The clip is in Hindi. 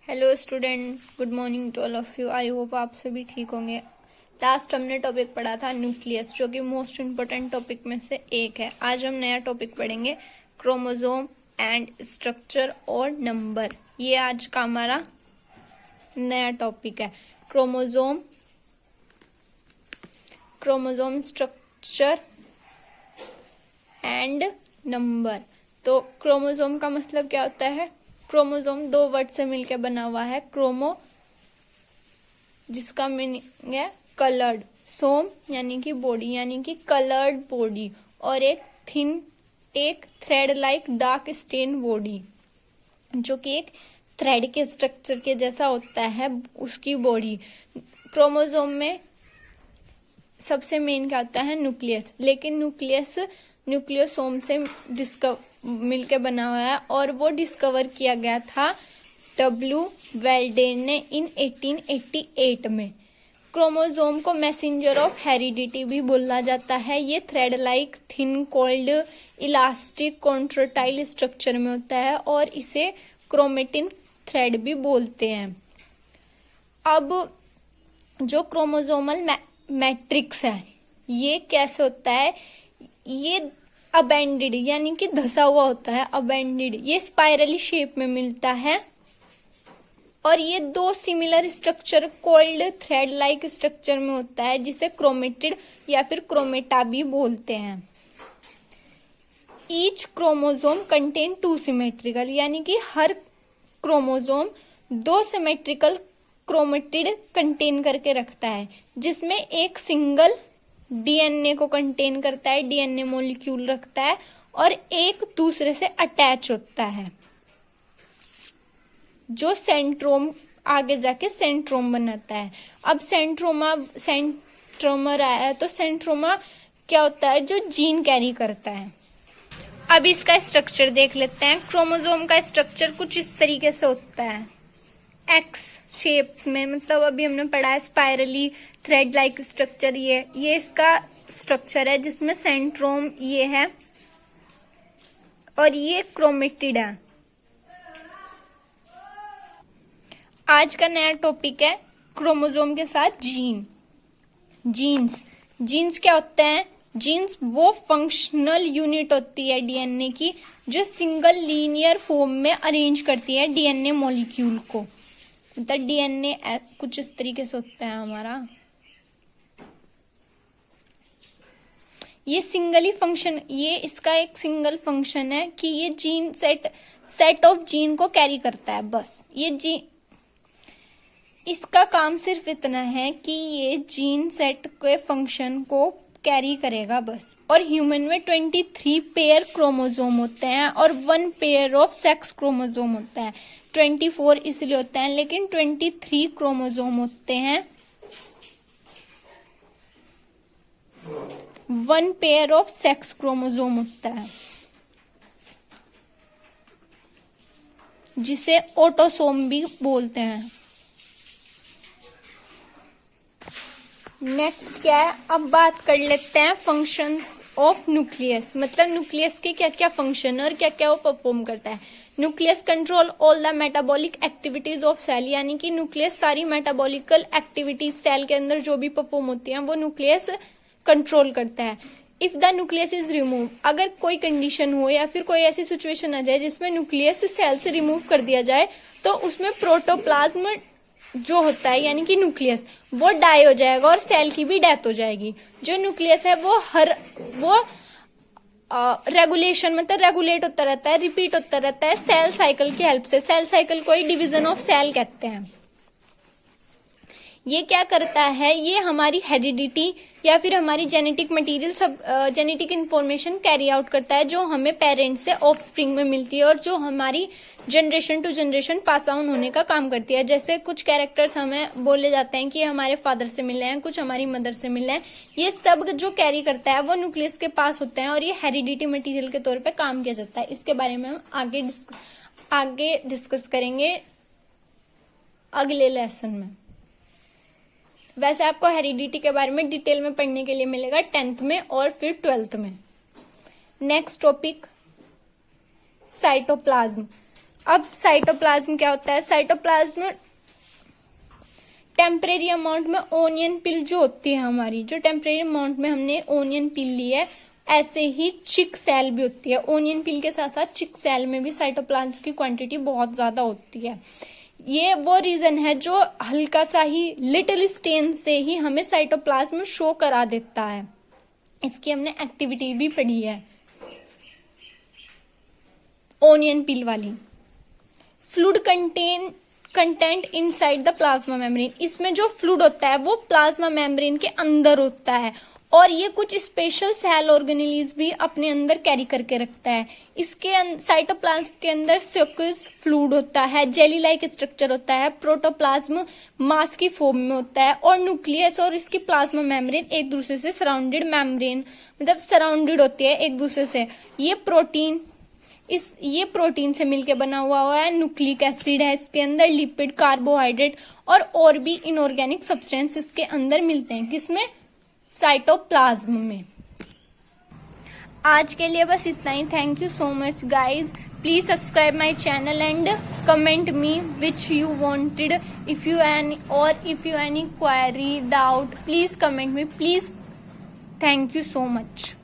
Hello student, good morning to all of you. I hope आप सभी ठीक होंगे। लास्ट हमने टॉपिक पढ़ा था न्यूक्लियस, जो कि मोस्ट इम्पोर्टेंट टॉपिक में से एक है। आज हम नया टॉपिक पढ़ेंगे, क्रोमोसोम एंड स्ट्रक्चर और नंबर। ये आज का हमारा नया टॉपिक है, क्रोमोसोम स्ट्रक्चर एंड नंबर। तो क्रोमोसोम का मतलब क्या होता है? क्रोमोसोम दो वर्ड से मिलकर बना हुआ है। क्रोमो, जिसका मीनिंग है कलर्ड, सोम यानी कि बॉडी, यानी कि कलर्ड बॉडी, और एक thread like dark stain body, जो कि एक थ्रेड के स्ट्रक्चर के जैसा होता है उसकी बॉडी। क्रोमोसोम में सबसे मेन क्या होता है? न्यूक्लियस। लेकिन न्यूक्लियोसोम से मिलके बना हुआ है, और वो डिस्कवर किया गया था W. वेल्डेन ने इन 1888 में। क्रोमोसोम को मैसेंजर ऑफ हेरिडिटी भी बोला जाता है। ये thread like thin cold elastic contractile structure में होता है, और इसे क्रोमेटिन थ्रेड भी बोलते हैं। अब जो क्रोमोसोमल मैट्रिक्स है, ये कैसे होता है? ये अबेंडेड यानी कि धसा हुआ होता है, अबेंडेड। ये स्पाइरली शेप में मिलता है, और ये दो similar structure cold thread like structure में होता है, जिसे क्रोमेटिड या फिर क्रोमेटा भी बोलते हैं। Each chromosome contain two symmetrical, यानी कि हर क्रोमोसोम दो सिमेट्रिकल क्रोमेटिड कंटेन करके रखता है, जिसमें एक सिंगल डीएनए को कंटेन करता है, डीएनए मॉलिक्यूल रखता है, और एक दूसरे से अटैच होता है, जो सेंट्रोम आगे जाके सेंट्रोम बनाता है। अब सेंट्रोमर आया है, तो सेंट्रोमा क्या होता है? जो जीन कैरी करता है। अब इसका स्ट्रक्चर देख लेते हैं। क्रोमोसोम का स्ट्रक्चर कुछ इस तरीके से होता है, एक्स शेप में, मतलब अभी हमने पढ़ा है स्पाइरली थ्रेड लाइक स्ट्रक्चर। ये इसका स्ट्रक्चर है, जिसमें सेंट्रोम ये है, और ये क्रोमेटिड है। आज का नया टॉपिक है क्रोमोसोम के साथ जीन्स क्या होते हैं? जीन्स वो फंक्शनल यूनिट होती है डीएनए की, जो सिंगल लीनियर फॉर्म में अरेंज करती है डीएनए मॉलिक्यूल को। मतलब डीएनए कुछ इस तरीके से होता है हमारा। ये इसका एक सिंगल फंक्शन है कि ये जीन सेट ऑफ जीन को कैरी करता है, बस। इसका काम सिर्फ इतना है कि ये जीन सेट के फंक्शन को कैरी करेगा, बस। और ह्यूमन में 23 पेयर क्रोमोसोम होते हैं, और 1 पेयर ऑफ सेक्स क्रोमोसोम होता है। 24 इसलिए होते हैं, लेकिन 23 क्रोमोसोम होते हैं। 1 पेयर ऑफ सेक्स क्रोमोसोम होता है, जिसे ऑटोसोम भी बोलते हैं। नेक्स्ट क्या है? अब बात कर लेते हैं फंक्शंस ऑफ न्यूक्लियस। मतलब न्यूक्लियस के क्या क्या फंक्शन और क्या क्या वो परफॉर्म करता है। Nucleus control all the metabolic activities of cell, यानी कि न्यूक्लियस सारी मेटाबॉलिकल एक्टिविटीज सेल के अंदर जो भी परफॉर्म होती हैं, वो न्यूक्लियस कंट्रोल करता है। If the nucleus is remove, अगर कोई कंडीशन हो या फिर कोई ऐसी सिचुएशन आ जाए जिसमें न्यूक्लियस सेल से रिमूव कर दिया जाए, तो उसमें प्रोटोप्लाज्म जो होता है, यानी कि न्यूक्लियस, वो डाई हो जाएगा और सेल की भी डेथ हो जाएगी। जो न्यूक्लियस है वो रेगुलेशन, मतलब रेगुलेट होता रहता है, रिपीट होता रहता है सेल साइकिल की हेल्प से। सेल साइकिल को ही डिवीजन ऑफ सेल कहते हैं। ये क्या करता है? ये हमारी हेरिडिटी या फिर हमारी जेनेटिक मटेरियल, सब जेनेटिक इंफॉर्मेशन कैरी आउट करता है, जो हमें पेरेंट्स से ऑफस्प्रिंग में मिलती है, और जो हमारी generation to generation pass on होने का काम करती है। जैसे कुछ कैरेक्टर्स हमें बोले जाते हैं कि हमारे फादर से मिले हैं, कुछ हमारी मदर से मिले हैं। ये सब जो कैरी करता है वो न्यूक्लियस के पास होते हैं, और ये हेरिडिटी मटेरियल के तौर पे काम किया जाता है। इसके बारे में हम आगे डिस्कस करेंगे अगले लेसन में। वैसे आपको हेरिडिटी के बारे में डिटेल में पढ़ने के लिए मिलेगा 10th में और फिर 12th में। Next topic, cytoplasm. अब साइटोप्लाज्म क्या होता है? साइटोप्लाज्म टेम्परेरी अमाउंट में ओनियन पिल जो होती है हमारी, जो टेम्परेरी अमाउंट में हमने ओनियन पिल ली है, ऐसे ही चिक सेल भी होती है। ओनियन पिल के साथ साथ चिक सेल में भी साइटोप्लाज्म की क्वांटिटी बहुत ज्यादा होती है। ये वो रीजन है जो हल्का सा ही लिटिल स्टेन से ही हमें साइटोप्लाज्म शो करा देता है। इसकी हमने एक्टिविटी भी पढ़ी है ओनियन पिल वाली। Fluid content inside the plasma membrane, इसमें जो फ्लूइड होता है वो प्लाज्मा मेम्ब्रेन के अंदर होता है और ये कुछ स्पेशल सेल ऑर्गेनेलीज भी अपने अंदर कैरी करके रखता है। इसके साइटोप्लाज्म के अंदर सक्यूस फ्लूइड होता है, जेली लाइक स्ट्रक्चर होता है, प्रोटोप्लाज्म मास की फॉर्म में होता है और न्यूक्लियस और इसकी प्लाज्मा मेम्ब्रेन एक दूसरे से सराउंडेड मेम्ब्रेन मतलब सराउंडेड होती है एक दूसरे से। ये प्रोटीन से मिलके बना हुआ है, न्यूक्लिक एसिड है इसके अंदर, लिपिड, कार्बोहाइड्रेट और भी इनऑर्गेनिक सब्सटेंस इसके अंदर मिलते हैं। किसमें? साइटोप्लाज्म में। आज के लिए बस इतना ही। Thank you so much guys. Please subscribe my channel and comment me which you wanted. If you any query, doubt, please comment me please. Thank you so much.